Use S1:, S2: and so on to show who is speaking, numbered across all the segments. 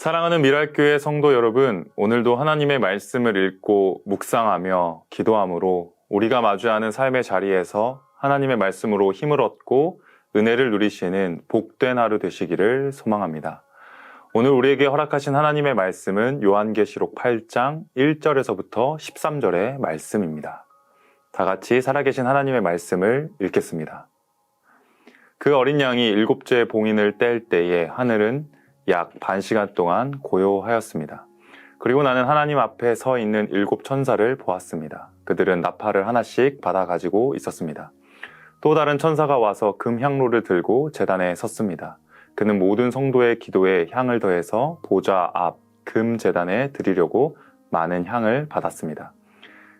S1: 사랑하는 미랄교회 성도 여러분, 오늘도 하나님의 말씀을 읽고 묵상하며 기도함으로 우리가 마주하는 삶의 자리에서 하나님의 말씀으로 힘을 얻고 은혜를 누리시는 복된 하루 되시기를 소망합니다. 오늘 우리에게 허락하신 하나님의 말씀은 요한계시록 8장 1절에서부터 13절의 말씀입니다. 다 같이 살아계신 하나님의 말씀을 읽겠습니다. 그 어린 양이 일곱째 봉인을 뗄 때에 하늘은 약 반 시간 동안 고요하였습니다. 그리고 나는 하나님 앞에 서 있는 일곱 천사를 보았습니다. 그들은 나팔을 하나씩 받아 가지고 있었습니다. 또 다른 천사가 와서 금 향로를 들고 제단에 섰습니다. 그는 모든 성도의 기도에 향을 더해서 보좌 앞 금 제단에 드리려고 많은 향을 받았습니다.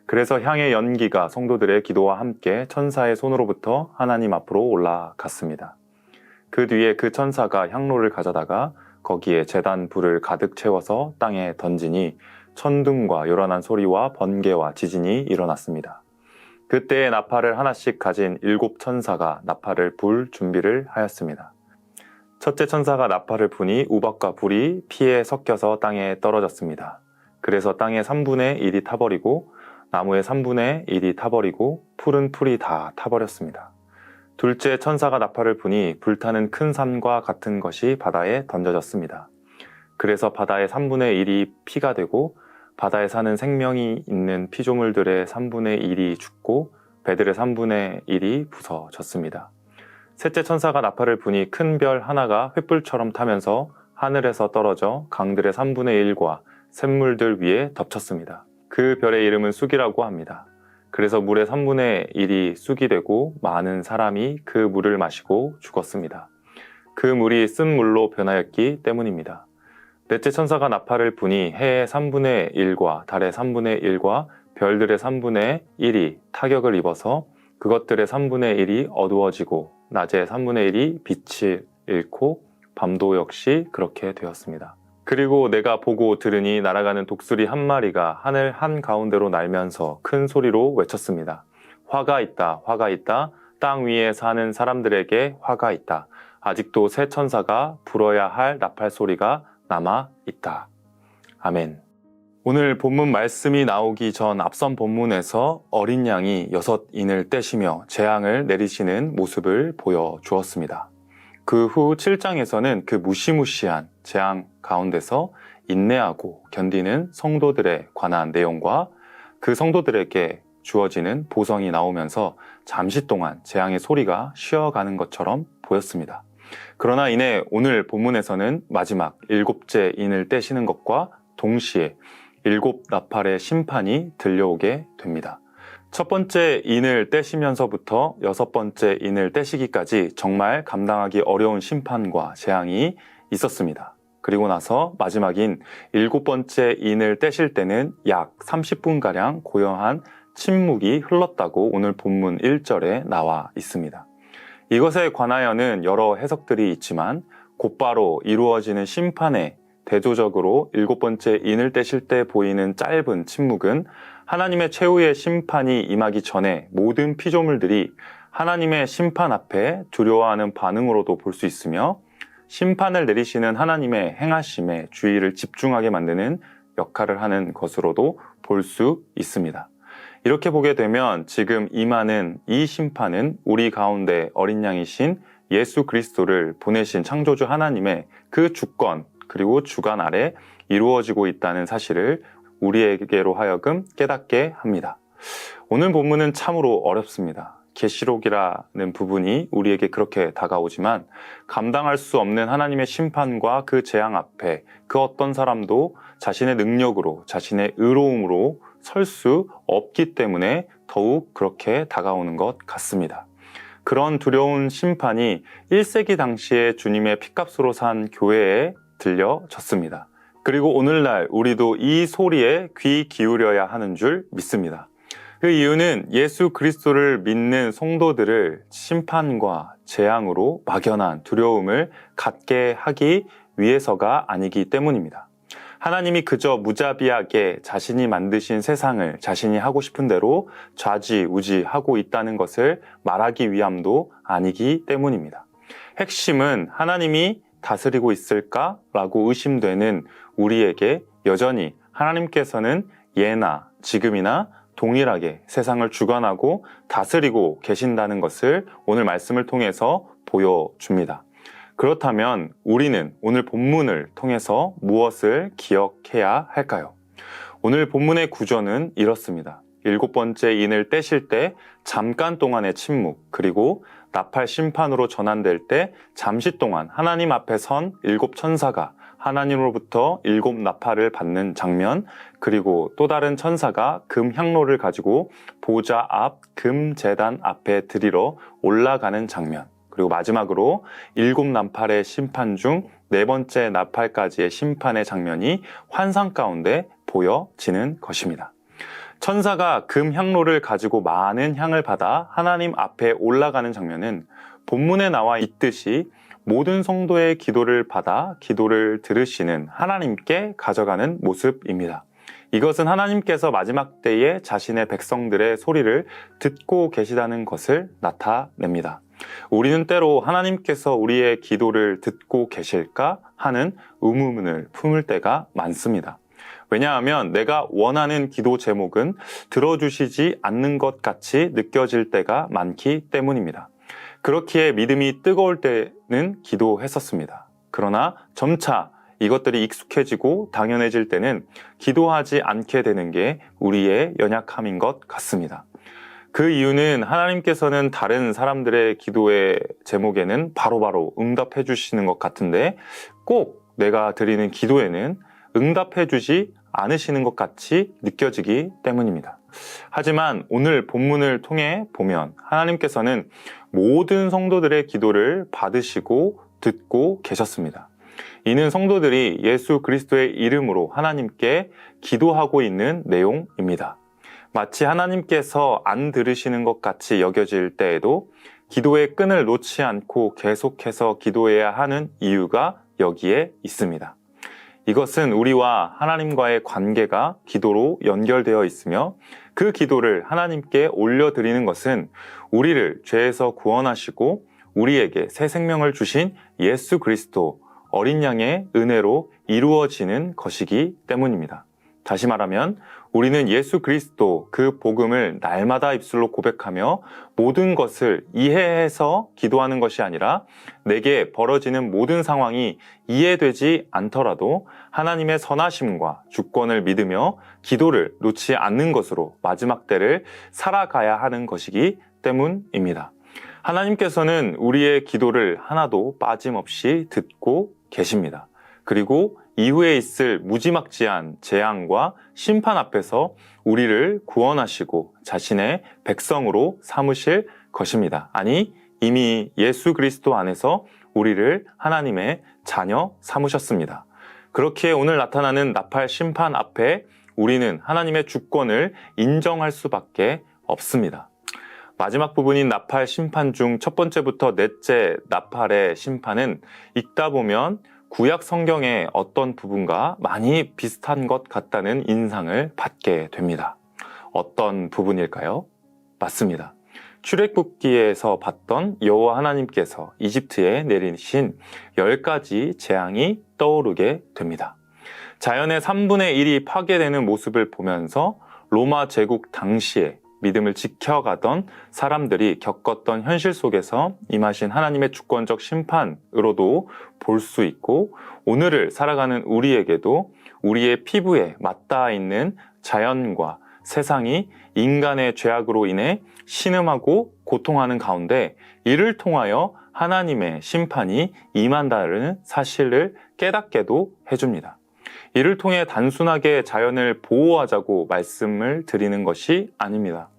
S1: 그래서 향의 연기가 성도들의 기도와 함께 천사의 손으로부터 하나님 앞으로 올라갔습니다. 그 뒤에 그 천사가 향로를 가져다가 거기에 제단 불을 가득 채워서 땅에 던지니 천둥과 요란한 소리와 번개와 지진이 일어났습니다. 그때에 나팔을 하나씩 가진 일곱 천사가 나팔을 불 준비를 하였습니다. 첫째 천사가 나팔을 부니 우박과 불이 피에 섞여서 땅에 떨어졌습니다. 그래서 땅의 3분의 1이 타버리고 나무의 3분의 1이 타버리고 푸른 풀이 다 타버렸습니다. 둘째 천사가 나팔을 부니 불타는 큰 산과 같은 것이 바다에 던져졌습니다. 그래서 바다의 3분의 1이 피가 되고 바다에 사는 생명이 있는 피조물들의 3분의 1이 죽고 배들의 3분의 1이 부서졌습니다. 셋째 천사가 나팔을 부니 큰 별 하나가 횃불처럼 타면서 하늘에서 떨어져 강들의 3분의 1과 샘물들 위에 덮쳤습니다. 그 별의 이름은 쑥이라고 합니다. 그래서 물의 3분의 1이 쑥이 되고 많은 사람이 그 물을 마시고 죽었습니다. 그 물이 쓴 물로 변하였기 때문입니다. 넷째 천사가 나팔을 부니 해의 3분의 1과 달의 3분의 1과 별들의 3분의 1이 타격을 입어서 그것들의 3분의 1이 어두워지고 낮의 3분의 1이 빛을 잃고 밤도 역시 그렇게 되었습니다. 그리고 내가 보고 들으니 날아가는 독수리 한 마리가 하늘 한가운데로 날면서 큰 소리로 외쳤습니다. 화가 있다, 화가 있다. 땅 위에 사는 사람들에게 화가 있다. 아직도 새 천사가 불어야 할 나팔 소리가 남아 있다. 아멘. 오늘 본문 말씀이 나오기 전 앞선 본문에서 어린 양이 6인을 떼시며 재앙을 내리시는 모습을 보여주었습니다. 그 후 7장에서는 그 무시무시한 재앙 가운데서 인내하고 견디는 성도들에 관한 내용과 그 성도들에게 주어지는 보성이 나오면서 잠시 동안 재앙의 소리가 쉬어가는 것처럼 보였습니다. 그러나 이내 오늘 본문에서는 마지막 일곱째 인을 떼시는 것과 동시에 일곱 나팔의 심판이 들려오게 됩니다. 첫 번째 인을 떼시면서부터 여섯 번째 인을 떼시기까지 정말 감당하기 어려운 심판과 재앙이 있었습니다. 그리고 나서 마지막인 일곱 번째 인을 떼실 때는 약 30분가량 고요한 침묵이 흘렀다고 오늘 본문 1절에 나와 있습니다. 이것에 관하여는 여러 해석들이 있지만 곧바로 이루어지는 심판에 대조적으로 일곱 번째 인을 떼실 때 보이는 짧은 침묵은 하나님의 최후의 심판이 임하기 전에 모든 피조물들이 하나님의 심판 앞에 두려워하는 반응으로도 볼 수 있으며 심판을 내리시는 하나님의 행하심에 주의를 집중하게 만드는 역할을 하는 것으로도 볼 수 있습니다. 이렇게 보게 되면 지금 임하는 이 심판은 우리 가운데 어린 양이신 예수 그리스도를 보내신 창조주 하나님의 그 주권 그리고 주관 아래 이루어지고 있다는 사실을 우리에게로 하여금 깨닫게 합니다. 오늘 본문은 참으로 어렵습니다. 계시록이라는 부분이 우리에게 그렇게 다가오지만 감당할 수 없는 하나님의 심판과 그 재앙 앞에 그 어떤 사람도 자신의 능력으로 자신의 의로움으로 설 수 없기 때문에 더욱 그렇게 다가오는 것 같습니다. 그런 두려운 심판이 1세기 당시에 주님의 핏값으로 산 교회에 들려졌습니다. 그리고 오늘날 우리도 이 소리에 귀 기울여야 하는 줄 믿습니다. 그 이유는 예수 그리스도를 믿는 성도들을 심판과 재앙으로 막연한 두려움을 갖게 하기 위해서가 아니기 때문입니다. 하나님이 그저 무자비하게 자신이 만드신 세상을 자신이 하고 싶은 대로 좌지우지하고 있다는 것을 말하기 위함도 아니기 때문입니다. 핵심은 하나님이 다스리고 있을까라고 의심되는 우리에게 여전히 하나님께서는 예나 지금이나 동일하게 세상을 주관하고 다스리고 계신다는 것을 오늘 말씀을 통해서 보여줍니다. 그렇다면 우리는 오늘 본문을 통해서 무엇을 기억해야 할까요? 오늘 본문의 구조는 이렇습니다. 7번째 인을 떼실 때 잠깐 동안의 침묵, 그리고 나팔 심판으로 전환될 때 잠시 동안 하나님 앞에 선 7천사가 하나님으로부터 7 나팔을 받는 장면, 그리고 또 다른 천사가 금 향로를 가지고 보좌 앞 금 제단 앞에 드리러 올라가는 장면, 그리고 마지막으로 7 나팔의 심판 중 4번째 나팔까지의 심판의 장면이 환상 가운데 보여지는 것입니다. 천사가 금 향로를 가지고 많은 향을 받아 하나님 앞에 올라가는 장면은 본문에 나와 있듯이 모든 성도의 기도를 받아 기도를 들으시는 하나님께 가져가는 모습입니다. 이것은 하나님께서 마지막 때에 자신의 백성들의 소리를 듣고 계시다는 것을 나타냅니다. 우리는 때로 하나님께서 우리의 기도를 듣고 계실까 하는 의문을 품을 때가 많습니다. 왜냐하면 내가 원하는 기도 제목은 들어주시지 않는 것 같이 느껴질 때가 많기 때문입니다. 그렇기에 믿음이 뜨거울 때는 기도했었습니다. 그러나 점차 이것들이 익숙해지고 당연해질 때는 기도하지 않게 되는 게 우리의 연약함인 것 같습니다. 그 이유는 하나님께서는 다른 사람들의 기도의 제목에는 바로바로 응답해 주시는 것 같은데 꼭 내가 드리는 기도에는 응답해 주지 않으시는 것 같이 느껴지기 때문입니다. 하지만 오늘 본문을 통해 보면 하나님께서는 모든 성도들의 기도를 받으시고 듣고 계셨습니다. 이는 성도들이 예수 그리스도의 이름으로 하나님께 기도하고 있는 내용입니다. 마치 하나님께서 안 들으시는 것 같이 여겨질 때에도 기도의 끈을 놓지 않고 계속해서 기도해야 하는 이유가 여기에 있습니다. 이것은 우리와 하나님과의 관계가 기도로 연결되어 있으며 그 기도를 하나님께 올려드리는 것은 우리를 죄에서 구원하시고 우리에게 새 생명을 주신 예수 그리스도 어린 양의 은혜로 이루어지는 것이기 때문입니다. 다시 말하면 우리는 예수 그리스도 그 복음을 날마다 입술로 고백하며 모든 것을 이해해서 기도하는 것이 아니라 내게 벌어지는 모든 상황이 이해되지 않더라도 하나님의 선하심과 주권을 믿으며 기도를 놓지 않는 것으로 마지막 때를 살아가야 하는 것이기 때문입니다. 하나님께서는 우리의 기도를 하나도 빠짐없이 듣고 계십니다. 그리고 이후에 있을 무지막지한 재앙과 심판 앞에서 우리를 구원하시고 자신의 백성으로 삼으실 것입니다. 아니, 이미 예수 그리스도 안에서 우리를 하나님의 자녀 삼으셨습니다. 그렇기에 오늘 나타나는 나팔 심판 앞에 우리는 하나님의 주권을 인정할 수밖에 없습니다. 마지막 부분인 나팔 심판 중 첫 번째부터 넷째 나팔의 심판은 읽다 보면 구약 성경의 어떤 부분과 많이 비슷한 것 같다는 인상을 받게 됩니다. 어떤 부분일까요? 맞습니다. 출애굽기에서 봤던 여호와 하나님께서 이집트에 내리신 10가지 재앙이 떠오르게 됩니다. 자연의 3분의 1이 파괴되는 모습을 보면서 로마 제국 당시에 믿음을 지켜가던 사람들이 겪었던 현실 속에서 임하신 하나님의 주권적 심판으로도 볼 수 있고 오늘을 살아가는 우리에게도 우리의 피부에 맞닿아 있는 자연과 세상이 인간의 죄악으로 인해 신음하고 고통하는 가운데 이를 통하여 하나님의 심판이 임한다는 사실을 깨닫게도 해줍니다. 이를 통해 단순하게 자연을 보호하자고 말씀을 드리는 것이 아닙니다.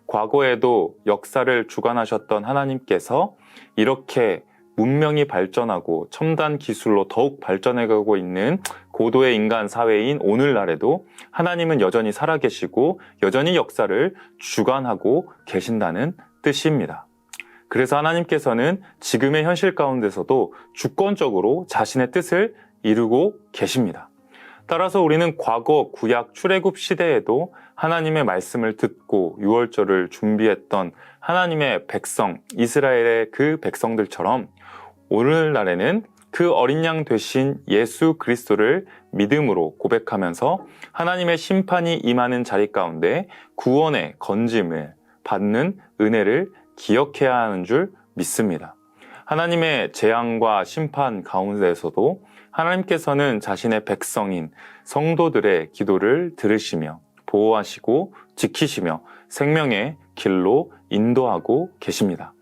S1: 과거에도 역사를 주관하셨던 하나님께서 이렇게 문명이 발전하고 첨단 기술로 더욱 발전해가고 있는 고도의 인간 사회인 오늘날에도 하나님은 여전히 살아계시고 여전히 역사를 주관하고 계신다는 뜻입니다. 그래서 하나님께서는 지금의 현실 가운데서도 주권적으로 자신의 뜻을 이루고 계십니다. 따라서 우리는 과거 구약 출애굽 시대에도 하나님의 말씀을 듣고 유월절을 준비했던 하나님의 백성, 이스라엘의 그 백성들처럼 오늘날에는 그 어린 양 되신 예수 그리스도를 믿음으로 고백하면서 하나님의 심판이 임하는 자리 가운데 구원의 건짐을 받는 은혜를 기억해야 하는 줄 믿습니다. 하나님의 재앙과 심판 가운데에서도 하나님께서는 자신의 백성인 성도들의 기도를 들으시며 보호하시고 지키시며 생명의 길로 인도하고 계십니다.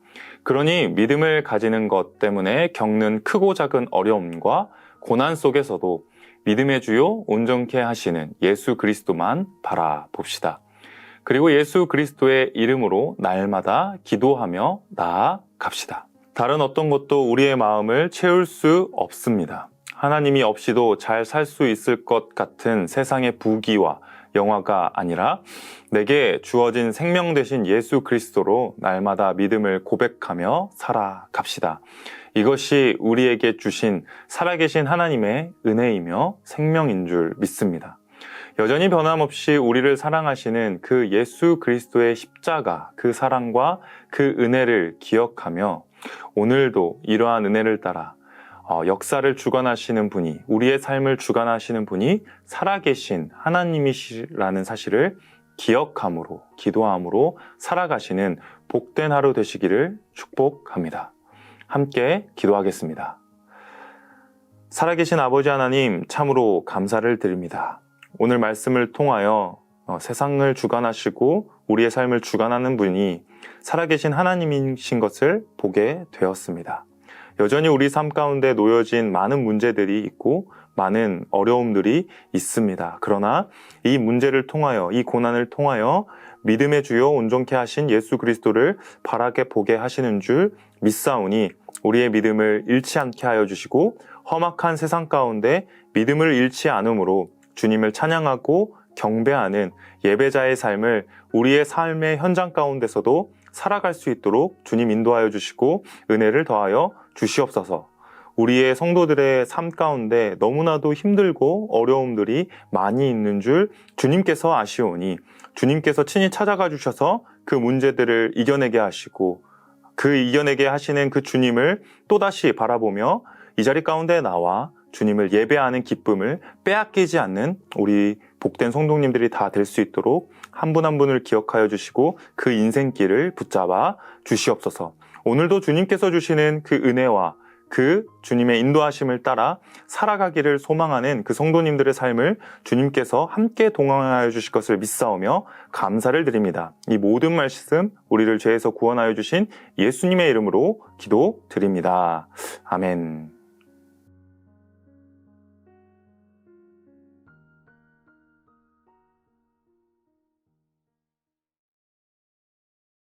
S1: 그러니 믿음을 가지는 것 때문에 겪는 크고 작은 어려움과 고난 속에서도 믿음의 주요 온전케 하시는 예수 그리스도만 바라봅시다. 그리고 예수 그리스도의 이름으로 날마다 기도하며 나아갑시다. 다른 어떤 것도 우리의 마음을 채울 수 없습니다. 하나님이 없이도 잘 살 수 있을 것 같은 세상의 부귀와 영화가 아니라 내게 주어진 생명 되신 예수 그리스도로 날마다 믿음을 고백하며 살아갑시다. 이것이 우리에게 주신 살아계신 하나님의 은혜이며 생명인 줄 믿습니다. 여전히 변함없이 우리를 사랑하시는 그 예수 그리스도의 십자가, 그 사랑과 그 은혜를 기억하며 오늘도 이러한 은혜를 따라 역사를 주관하시는 분이, 우리의 삶을 주관하시는 분이 살아계신 하나님이시라는 사실을 기억함으로, 기도함으로 살아가시는 복된 하루 되시기를 축복합니다. 함께 기도하겠습니다. 살아계신 아버지 하나님, 참으로 감사를 드립니다. 오늘 말씀을 통하여 세상을 주관하시고 우리의 삶을 주관하는 분이 살아계신 하나님이신 것을 보게 되었습니다. 여전히 우리 삶 가운데 놓여진 많은 문제들이 있고 많은 어려움들이 있습니다. 그러나 이 문제를 통하여, 이 고난을 통하여 믿음의 주요 온전케 하신 예수 그리스도를 바라게 보게 하시는 줄 믿사오니 우리의 믿음을 잃지 않게 하여 주시고 험악한 세상 가운데 믿음을 잃지 않음으로 주님을 찬양하고 경배하는 예배자의 삶을 우리의 삶의 현장 가운데서도 살아갈 수 있도록 주님 인도하여 주시고 은혜를 더하여 주시옵소서. 우리의 성도들의 삶 가운데 너무나도 힘들고 어려움들이 많이 있는 줄 주님께서 아시오니 주님께서 친히 찾아가 주셔서 그 문제들을 이겨내게 하시고 그 이겨내게 하시는 그 주님을 또다시 바라보며 이 자리 가운데 나와 주님을 예배하는 기쁨을 빼앗기지 않는 우리 복된 성도님들이 다 될 수 있도록 한 분 한 분을 기억하여 주시고 그 인생길을 붙잡아 주시옵소서. 오늘도 주님께서 주시는 그 은혜와 그 주님의 인도하심을 따라 살아가기를 소망하는 그 성도님들의 삶을 주님께서 함께 동행하여 주실 것을 믿사오며 감사를 드립니다. 이 모든 말씀 우리를 죄에서 구원하여 주신 예수님의 이름으로 기도드립니다. 아멘.